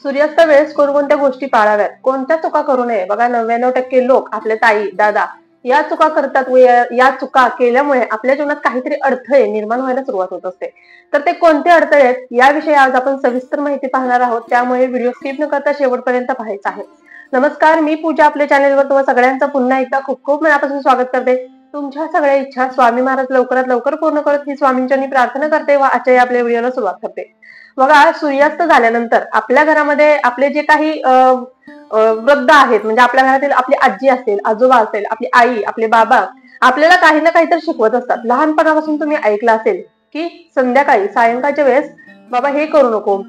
सूर्यास्त वेळेस कोणकोणत्या गोष्टी पाळाव्यात, कोणत्या चुका करू नये? बघा 99% लोक आपले ताई दादा या चुका करतात व या चुका केल्यामुळे आपल्या जीवनात काहीतरी अडथळे निर्माण व्हायला सुरुवात होत असते. तर ते कोणते अडथळे आहेत याविषयी आज आपण सविस्तर माहिती पाहणार आहोत. त्यामुळे व्हिडिओ स्किप न करता शेवटपर्यंत पाहायचा आहे. नमस्कार, मी पूजा आपल्या चॅनेलवर तुम्हा सगळ्यांचं पुन्हा एकदा खूप खूप मनापासून स्वागत करते. तुमच्या सगळ्या इच्छा स्वामी महाराज लवकरात लवकर पूर्ण करत ही स्वामींच्यांनी प्रार्थना करते व आजच्या आपल्या व्हिडिओला सुरुवात करते. बघा, सूर्यास्त झाल्यानंतर आपल्या घरामध्ये आपले जे काही वृद्ध आहेत, म्हणजे आपल्या घरातील आपली आजी असेल, आजोबा असेल, आपली आई, आपले बाबा आपल्याला काही ना काहीतरी शिकवत असतात. लहानपणापासून तुम्ही ऐकलं असेल की संध्याकाळी सायंकाळच्या वेळेस बाबा हे करू नको,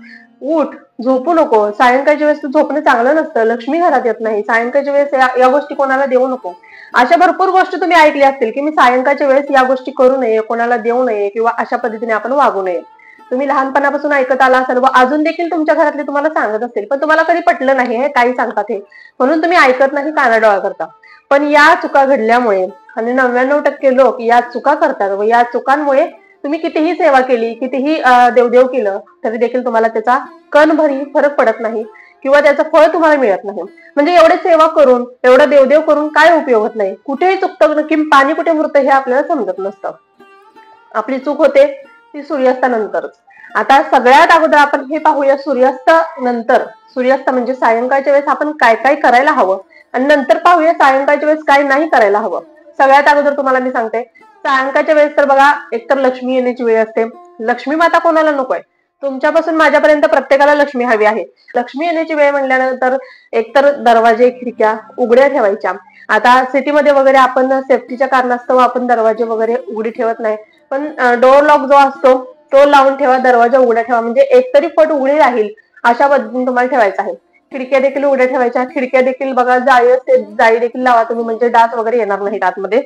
उठ, झोपू नको, सायंकाळच्या वेळेस झोपणं चांगलं नसतं, लक्ष्मी घरात येत नाही, सायंकाळच्या वेळेस या गोष्टी कोणाला देऊ नको. अशा भरपूर गोष्टी तुम्ही ऐकल्या असतील की मी सायंकाळच्या वेळेस या गोष्टी करू नये, कोणाला देऊ नये किंवा अशा पद्धतीने आपण वागू नये. तुम्ही लहानपणापासून ऐकत आला असाल व अजून देखील तुमच्या घरातले तुम्हाला सांगत असतील, पण तुम्हाला कधी पटलं नाही हे काही सांगतात हे, म्हणून तुम्ही ऐकत नाही, कानाडोळा करता. पण या चुका घडल्यामुळे आणि 99% लोक या चुका करतात व या चुकांमुळे तुम्ही कितीही सेवा केली, कितीही देवदेव केलं तरी देखील तुम्हाला त्याचा कणभरही फरक पडत नाही किंवा त्याचं फळ तुम्हाला मिळत नाही. म्हणजे एवढे सेवा करून, एवढं देवदेव करून काय उपयोग होत नाही. कुठेही चुकतं की पाणी कुठे मुरतं हे आपल्याला समजत नसतं. आपली चूक होते ती सूर्यास्तानंतरच. आता सगळ्यात अगोदर आपण हे पाहूया सूर्यास्त नंतर, सूर्यास्त म्हणजे सायंकाळच्या वेळेस आपण काय काय करायला हवं आणि नंतर पाहूया सायंकाळच्या वेळेस काय नाही करायला हवं. सगळ्यात अगोदर तुम्हाला मी सांगते, सायंकाळच्या वेळेस तर बघा एकतर लक्ष्मी येण्याची वेळ असते. लक्ष्मी माता कोणाला नकोय? तुमच्यापासून माझ्यापर्यंत प्रत्येकाला लक्ष्मी हवी आहे. लक्ष्मी येण्याची वेळ म्हणल्यानंतर एकतर दरवाजे खिडक्या उघड्या ठेवायच्या. आता सिटीमध्ये वगैरे आपण सेफ्टीच्या कारणास्तव आपण दरवाजे वगैरे उघडी ठेवत नाही, पण डोअर लॉक जो असतो तो लावून ठेवा, दरवाजा उघडा ठेवा, म्हणजे एकतरी फट उघडी राहील अशा पद्धतीने तुम्हाला ठेवायचं आहे. खिडक्या देखील उघड्या ठेवायच्या. खिडक्या देखील बघा जाळी असते, जाळी देखील लावा तुम्ही, म्हणजे डास वगैरे येणार नाहीत आतमध्ये.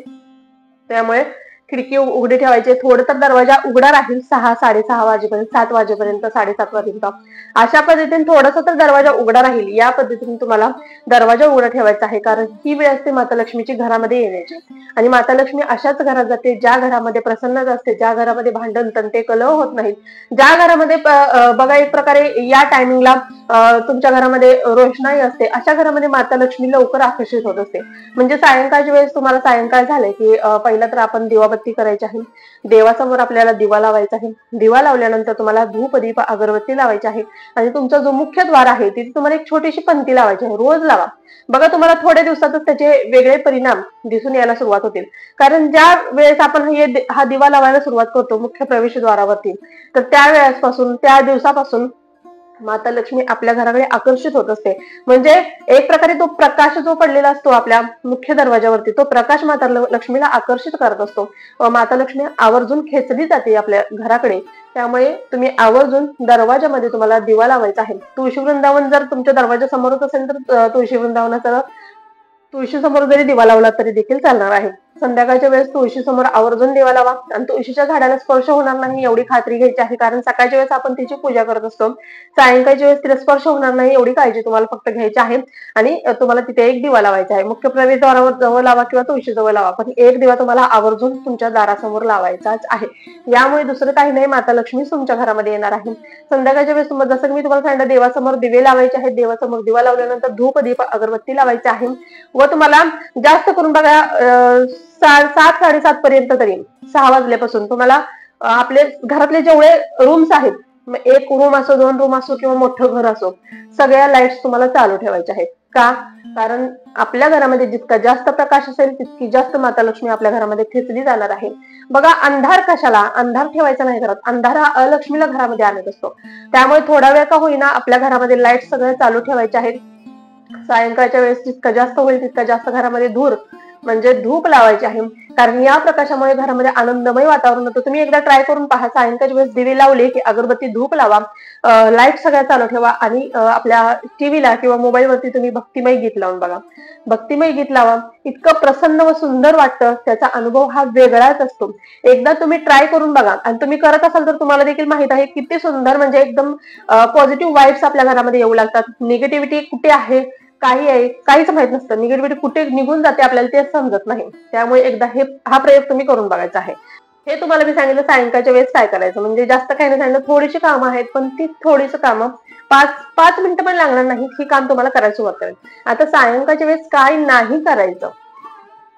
त्यामुळे खिडकी उघडी ठेवायची. थोडं तर दरवाजा उघडा राहील 6-6:30 वाजेपर्यंत, 7 वाजेपर्यंत, 7:30 वाजेपर्यंत अशा पद्धतीने थोडासा तर दरवाजा उघडा राहील. या पद्धतीने तुम्हाला दरवाजा उघडा ठेवायचा आहे, कारण ही वेळ असते माता लक्ष्मीची घरामध्ये येण्याची. आणि माता लक्ष्मी अशाच घरात जाते ज्या घरामध्ये प्रसन्नता असते, ज्या घरामध्ये भांडण तंटे कलह होत नाहीत, ज्या घरामध्ये बघा एक प्रकारे या टायमिंगला तुमच्या घरामध्ये रोषणाई असते, अशा घरामध्ये माता लक्ष्मी लवकर आकर्षित होत असते. म्हणजे सायंकाळच्या वेळेस तुम्हाला सायंकाळ झाले की पहिला तर आपण दिवाबत्ती करायची आहे. देवासमोर आपल्याला दिवा लावायचा आहे. दिवा लावल्यानंतर तुम्हाला धूप दीप अगरबत्ती लावायची आहे आणि तुमचा जो मुख्य द्वार आहे तिथे तुम्हाला एक छोटीशी पंथी लावायची आहे. रोज लावा. बघा, तुम्हाला थोड्या दिवसातच त्याचे वेगळे परिणाम दिसून यायला सुरुवात होतील. कारण ज्या वेळेस आपण हा दिवा लावायला सुरुवात करतो मुख्य प्रवेशद्वारावरती, तर त्या वेळेसपासून, त्या दिवसापासून माता लक्ष्मी आपल्या घराकडे आकर्षित होत असते. म्हणजे एक प्रकारे तो प्रकाश जो पडलेला असतो आपल्या मुख्य दरवाजावरती, तो प्रकाश माता लक्ष्मीला आकर्षित करत असतो व माता लक्ष्मी आवर्जून खेचली जाते आपल्या घराकडे. त्यामुळे तुम्ही आवर्जून दरवाजामध्ये तुम्हाला दिवा लावायचा आहे. तुळशी वृंदावन जर तुमच्या दरवाजा समोरच असेल तर तुळशी वृंदावनाचा तुळशी समोर जरी दिवा लावला तरी देखील चालणार आहे. संध्याकाळच्या वेळेस तुळशी समोर आवर्जून दिवा लावा आणि तुळशीच्या झाडाला स्पर्श होणार नाही एवढी खात्री घ्यायची आहे, कारण सकाळच्या वेळेस आपण तिची पूजा करत असतो. सायंकाळच्या वेळेस तिला स्पर्श होणार नाही एवढी काळजी तुम्हाला फक्त घ्यायची आहे. आणि तुम्हाला तिथे एक दिवा लावायचा आहे. मुख्य प्रवेशद्वारावर जवळ लावा किंवा तुळशी जवळ लावा, पण एक दिवा तुम्हाला आवर्जून तुमच्या दारासमोर लावायचाच आहे. यामुळे दुसरं काही नाही, माता लक्ष्मी तुमच्या घरामध्ये येणार आहे. संध्याकाळच्या वेळेस जसं की मी तुम्हाला सांगितलं, देवासमोर दिवे लावायचे आहेत. देवासमोर दिवा लावल्यानंतर धूप दीप अगरबत्ती लावायची आहे व तुम्हाला जास्त करून बघा 7-7:30 पर्यंत, तरी 6 वाजल्यापासून तुम्हाला आपले घरातले जेवढे रूम्स आहेत, एक रूम असो, 2 रूम असो किंवा मोठं घर असो, सगळ्या लाईट्स तुम्हाला चालू ठेवायच्या आहेत. का? कारण आपल्या घरामध्ये जितका जास्त प्रकाश असेल तितकी जास्त माता लक्ष्मी आपल्या घरामध्ये खेचली जाणार आहे. बघा, अंधार कशाला? अंधार ठेवायचा नाही घरात. अंधार हा अलक्ष्मीला घरामध्ये आणत असतो. त्यामुळे थोडा वेळ का होईना आपल्या घरामध्ये लाईट सगळ्या चालू ठेवायच्या आहेत. सायंकाळच्या वेळेस जितका जास्त होईल तितका जास्त घरामध्ये धूर म्हणजे धूप लावायची आहे, कारण या प्रकाशामुळे घरामध्ये आनंदमय वातावरण होतं. तुम्ही एकदा ट्राय करून पहा. सायंकाळच्या वेळेस दिवे लावले की अगरबत्ती धूप लावा, लाईट सगळ्या चालू ठेवा आणि आपल्या टीव्हीला किंवा मोबाईलवरती तुम्ही भक्तिमय गीत लावून बघा. भक्तिमय गीत लावा. इतकं प्रसन्न व सुंदर वाटतं. त्याचा अनुभव हा वेगळाच असतो. एकदा तुम्ही ट्राय करून बघा आणि तुम्ही करत असाल तर तुम्हाला देखील माहित आहे किती सुंदर, म्हणजे एकदम पॉझिटिव्ह वाईब्स आपल्या घरामध्ये येऊ लागतात. निगेटिव्हिटी कुठे आहे, काही आहे, काहीच माहित नसतं. निगेटिव्हिटी कुठे निघून जाते आपल्याला ते समजत नाही. त्यामुळे एकदा हा प्रयोग तुम्ही करून बघायचा आहे. हे तुम्हाला मी सांगितलं सायंकाळच्या वेळेस काय करायचं, म्हणजे जास्त काही नाही सांगितलं. थोडीशी कामं आहेत, पण ती थोडीशी कामं पाच 5 मिनिटं पण लागणार नाही, ही काम तुम्हाला करायला सुरुवात करेल. आता सायंकाळच्या वेळेस काय नाही करायचं,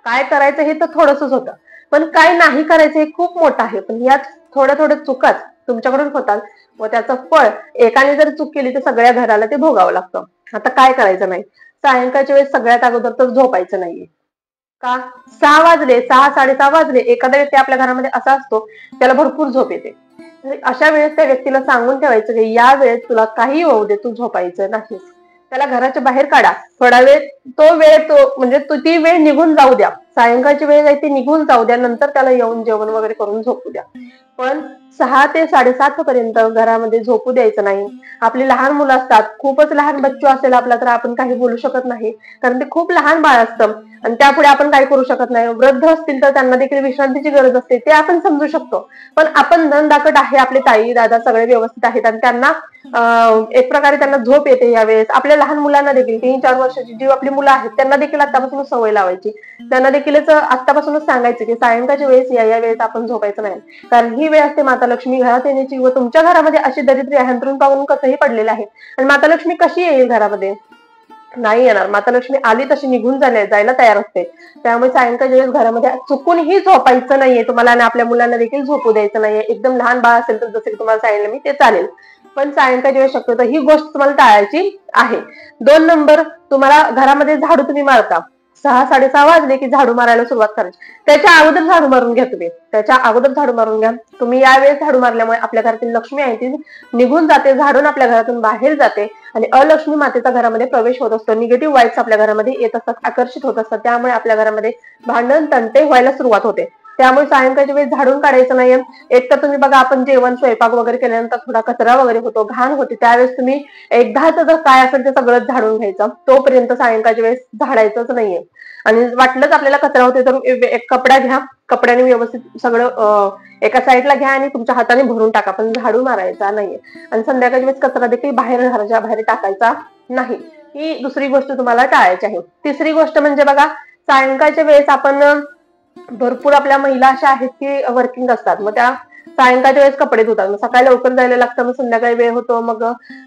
काय करायचं हे तर थोडंसच होतं, पण काय नाही करायचं हे खूप मोठं आहे. पण यात थोड्या थोड्या चुकाच तुमच्याकडून होतात व त्याचं फळ एकाने जर चूक केली तर सगळ्या घराला ते भोगावं लागतं. आता काय करायचं नाही, सायंकाळच्या वेळेस सगळ्यात अगोदर तर झोपायचं नाहीये. का? 6 वाजले, 6, 6:30 वाजले, एखादा व्यक्ती आपल्या घरामध्ये असा असतो त्याला भरपूर झोप येते. तर अशा वेळेस त्या व्यक्तीला सांगून ठेवायचं की या वेळेत तुला काही होऊ दे, तू झोपायचं नाही. त्याला घराच्या बाहेर काढा. थोडा वेळ तो वेळ तो म्हणजे ती वेळ निघून जाऊ द्या. सायंकाळची वेळ आहे ती निघून जाऊ द्या. नंतर त्याला येऊन जेवण वगैरे करून झोपू द्या. पण 6 ते 7:30 पर्यंत घरामध्ये झोपू द्यायचं नाही. आपली लहान मुलं असतात, खूपच लहान बच्चू असेल आपला तर आपण काही बोलू शकत नाही. कारण ते खूप लहान बाळ असतं आणि त्यापुढे आपण काही करू शकत नाही. वृद्ध असतील तर त्यांना देखील विश्रांतीची गरज असते, ते आपण समजू शकतो. पण आपण दणदाखट आहे, आपले ताई दादा सगळे व्यवस्थित आहेत आणि त्यांना एक प्रकारे त्यांना झोप येते यावेळेस. आपल्या लहान मुलांना देखील 3-4 वर्षाची जी आपली मुलं आहेत त्यांना देखील आतापासूनच सवय लावायची. त्यांना देखीलच आतापासूनच सांगायचं की सायंकाळच्या वेळेस या वेळेस आपण झोपायचं नाही. कारण ही वेळ असते माता लक्ष्मी घरात येण्याची व तुमच्या घरामध्ये अशी दरिद्री अंथरूण पाहून कसंही पडलेलं आहे. आणि माता लक्ष्मी कशी येईल घरामध्ये? नाही येणार. माता लक्ष्मी आली तशी निघून जायला तयार असते. त्यामुळे सायंकाळच्या वेळेस घरामध्ये चुकूनही झोपायचं नाहीये तुम्हाला आणि आपल्या मुलांना देखील झोपू द्यायचं नाहीये. एकदम लहान बाळ असेल तर जसं की तुम्हाला सांगितलं मी ते चालेल. पण सायंकाळच्या वेळेस शक्यतो ही गोष्ट तुम्हाला टाळायची आहे. 2 नंबर, तुम्हाला घरामध्ये झाडू तुम्ही मारता. 6, 6:30 वाजले की झाडू मारायला सुरुवात करायची. त्याच्या अगोदर झाडू मारून घ्या तुम्ही. त्याच्या अगोदर झाडू मारून घ्या. तुम्ही यावेळेस झाडू मारल्यामुळे आपल्या घरातील लक्ष्मी आहे ती निघून जाते, झाडून आपल्या घरातून बाहेर जाते आणि अलक्ष्मी मातेचा घरामध्ये प्रवेश होत असतो. निगेटिव्ह वाईब्स आपल्या घरामध्ये येत असतात, आकर्षित होत असतात. त्यामुळे आपल्या घरामध्ये भांडण तंटे व्हायला सुरुवात होते. त्यामुळे सायंकाळच्या वेळेस झाडून काढायचं नाहीये. एक तर तुम्ही बघा, आपण जेवण स्वयंपाक वगैरे केल्यानंतर थोडा कचरा वगैरे होतो, घाण होते, त्यावेळेस तुम्ही एकदाच जर काय असेल ते सगळं झाडून घ्यायचं. तोपर्यंत सायंकाळच्या वेळेस झाडायचंच नाहीये. आणि वाटलंच आपल्याला कचरा होते तर एक कपडा घ्या, कपड्याने व्यवस्थित सगळं एका साईडला घ्या आणि तुमच्या हाताने भरून टाका, पण झाडू मारायचा नाहीये. आणि संध्याकाळच्या वेळेस कचरा देखील बाहेर घराच्या बाहेर टाकायचा नाही. ही दुसरी गोष्ट तुम्हाला टाळायची आहे. तिसरी गोष्ट म्हणजे बघा, सायंकाळच्या वेळेस आपण भरपूर आपल्या महिला अशा आहेत की वर्किंग असतात, मग त्या सायंकाळच्या वेळेस कपडे धुतात. मग सकाळी लवकर जायला लागतं, मग संध्याकाळी वेळ होतो, मग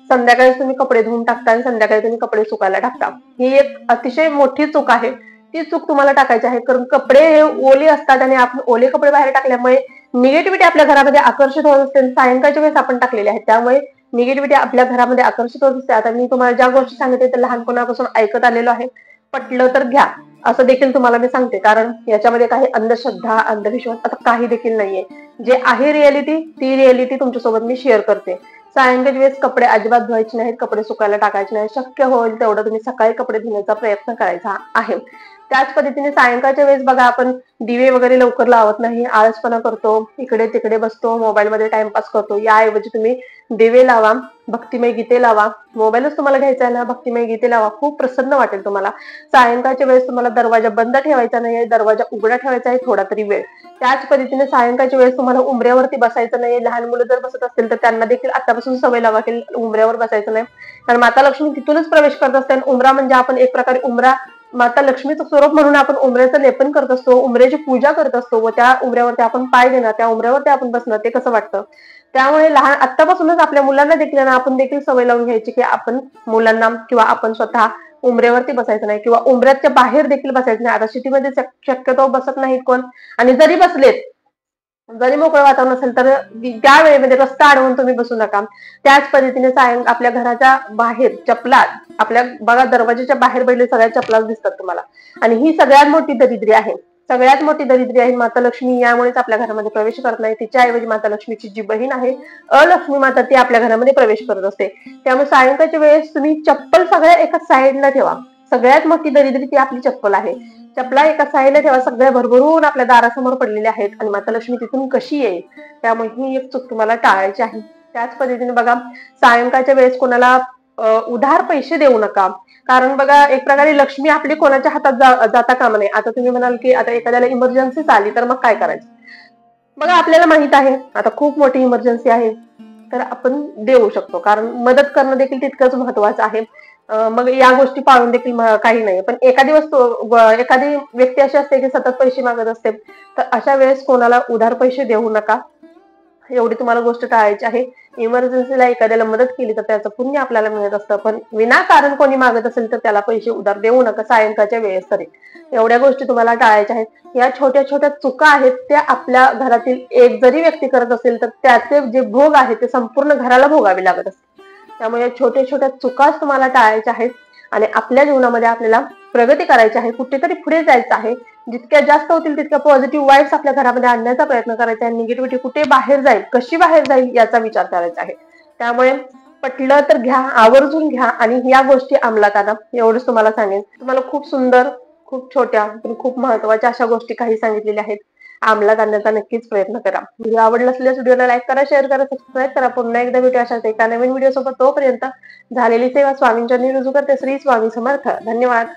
संध्याकाळी तुम्ही कपडे धुवून टाकता आणि संध्याकाळी तुम्ही कपडे सुकायला टाकता. ही एक अतिशय मोठी चूक आहे. ती चूक तुम्हाला टाकायची आहे. कारण कपडे हे ओले असतात आणि आपण ओले कपडे बाहेर टाकल्यामुळे निगेटिव्हिटी आपल्या घरामध्ये आकर्षित होत असते. सायंकाळच्या वेळेस आपण टाकलेले आहेत त्यामुळे निगेटिव्हिटी आपल्या घरामध्ये आकर्षित होत असते. आता मी तुम्हाला ज्या गोष्टी सांगितल्या त्या लहानपणापासून ऐकत आलेलो आहे. पटलं तर घ्या, असं देखील तुम्हाला मी सांगते. कारण याच्यामध्ये काही अंधश्रद्धा, अंधविश्वास असं काही देखील नाहीये. जे आहे रिअलिटी, ती रिअलिटी तुमच्यासोबत मी शेअर करते. सायंकाळच्या वेळेस कपडे अजिबात धुवायचे नाहीत, कपडे सुकायला टाकायचे नाही. शक्य होईल तेवढं तुम्ही सकाळी कपडे धुण्याचा प्रयत्न करायचा आहे. त्याच पद्धतीने सायंकाळच्या वेळेस बघा, आपण दिवे वगैरे लवकर लावत नाही, आळसपणा करतो, इकडे तिकडे बसतो, मोबाईलमध्ये टाइमपास करतो. याऐवजी तुम्ही दिवे लावा, भक्तिमय गीते लावा. मोबाईलच तुम्हाला घ्यायचा आहे ना, भक्तिमय गीते लावा, खूप प्रसन्न वाटेल तुम्हाला. सायंकाळच्या वेळेस तुम्हाला दरवाजा बंद ठेवायचा नाहीये, दरवाजा उघडा ठेवायचा आहे थोडा तरी वेळ. त्याच पद्धतीने सायंकाळच्या वेळेस तुम्हाला उंबऱ्यावरती बसायचं नाहीये. लहान मुलं जर बसत असतील तर त्यांना देखील आतापासून सवय लावा की उंबऱ्यावर बसायचं नाही. कारण माता लक्ष्मी तिथूनच प्रवेश करत असते. उंबरा म्हणजे आपण एक प्रकारे उंबरा माता लक्ष्मीचं स्वरूप म्हणून आपण उंबऱ्याचं लेपन करत असतो, उंबऱ्याची पूजा करत असतो व त्या उंबऱ्यावरती आपण पाय देणार, त्या उंबऱ्यावरती आपण बसणं, ते कसं वाटतं. त्यामुळे लहान आत्तापासूनच आपल्या मुलांना देखील आपण देखील सवय लावून घ्यायची की आपण मुलांना किंवा आपण स्वतः उंबऱ्यावरती बसायचं नाही किंवा उंबऱ्याच्या बाहेर देखील बसायचं नाही. आता सिटीमध्ये शक्यतो बसत नाहीत कोण, आणि जरी बसलेत, जरी मोकळं वातावरण असेल तर त्या वेळेमध्ये रस्ता अडवून तुम्ही बसू नका. त्याच पद्धतीने आपल्या घराच्या बाहेर चपला, आपल्या बघा दरवाजाच्या बाहेर पहिले सगळ्या चपलाच दिसतात तुम्हाला. आणि ही सगळ्यात मोठी दरिद्री आहे. सगळ्यात मोठी दरिद्री आहे. माता लक्ष्मी यामुळेच आपल्या घरामध्ये प्रवेश करत नाही. तिच्याऐवजी माता लक्ष्मीची जी बहीण आहे अलक्ष्मी माता, ती आपल्या घरामध्ये प्रवेश करत असते. त्यामुळे सायंकाळच्या वेळेस तुम्ही चप्पल सगळ्या एका साईडला ठेवा. सगळ्यात मोठी दरिद्री ती आपली चप्पल आहे. चपला एका साईडला ठेवा. सगळ्या भरभरून आपल्या दारासमोर पडलेल्या आहेत आणि माता लक्ष्मी तिथून कशी येईल, त्यामुळे ही एक चूक तुम्हाला टाळायची आहे. त्याच पद्धतीने बघा, सायंकाळच्या वेळेस कोणाला उधार पैसे देऊ नका. कारण बघा, एक प्रकारे लक्ष्मी आपली कोणाच्या हातात जाता कामा नये. आता तुम्ही म्हणाल की आता एखाद्याला इमर्जन्सी आली तर मग काय करायचं. बघा, आपल्याला माहित आहे आता खूप मोठी इमर्जन्सी आहे तर आपण देऊ शकतो, कारण मदत करणं देखील तितकंच महत्वाचं आहे. मग या गोष्टी पाळून देखील काही नाही. पण एखादी व्यक्ती अशी असते की सतत पैसे मागत असते, तर अशा वेळेस कोणाला उधार पैसे देऊ नका. एवढी तुम्हाला गोष्ट टाळायची आहे. इमर्जन्सीला एखाद्याला मदत केली तर त्याचं पुण्य आपल्याला मिळत असतं, पण विनाकारण कोणी मागत असेल तर त्याला पैसे उधार देऊ नका सायंकाळच्या वेळेस तरी. एवढ्या गोष्टी तुम्हाला टाळायच्या आहेत. या छोट्या छोट्या चुका आहेत त्या आपल्या घरातील एक जरी व्यक्ती करत असेल तर त्याचे जे भोग आहे ते संपूर्ण घराला भोगावे लागत असतात. त्यामुळे या छोट्या छोट्या चुकाच तुम्हाला टाळायच्या आहेत आणि आपल्या जीवनामध्ये आपल्याला प्रगती करायची आहे, कुठेतरी पुढे जायचं आहे. जितक्या जास्त होतील तितक्या पॉझिटिव्ह वाईब्स आपल्या घरामध्ये आणण्याचा प्रयत्न करायचा आहे. निगेटिव्हिटी कुठे बाहेर जाईल, कशी बाहेर जाईल याचा विचार करायचा आहे. त्यामुळे पटलं तर घ्या, आवर्जून घ्या आणि या गोष्टी अंमलात आणा. एवढंच तुम्हाला सांगेन. तुम्हाला खूप सुंदर, खूप छोट्या पण खूप महत्वाच्या अशा गोष्टी काही सांगितलेल्या आहेत. अंमलात आणण्याचा नक्कीच प्रयत्न करा. व्हिडिओ आवडला असल्यास व्हिडिओला लाईक करा, शेअर करा, सबस्क्राईब करा. पुन्हा एकदा भेटू अशाच एका नवीन व्हिडिओ सोबत. तोपर्यंत झालेली सेवा स्वामींच्या रुजू करते. श्री स्वामी समर्थ. धन्यवाद.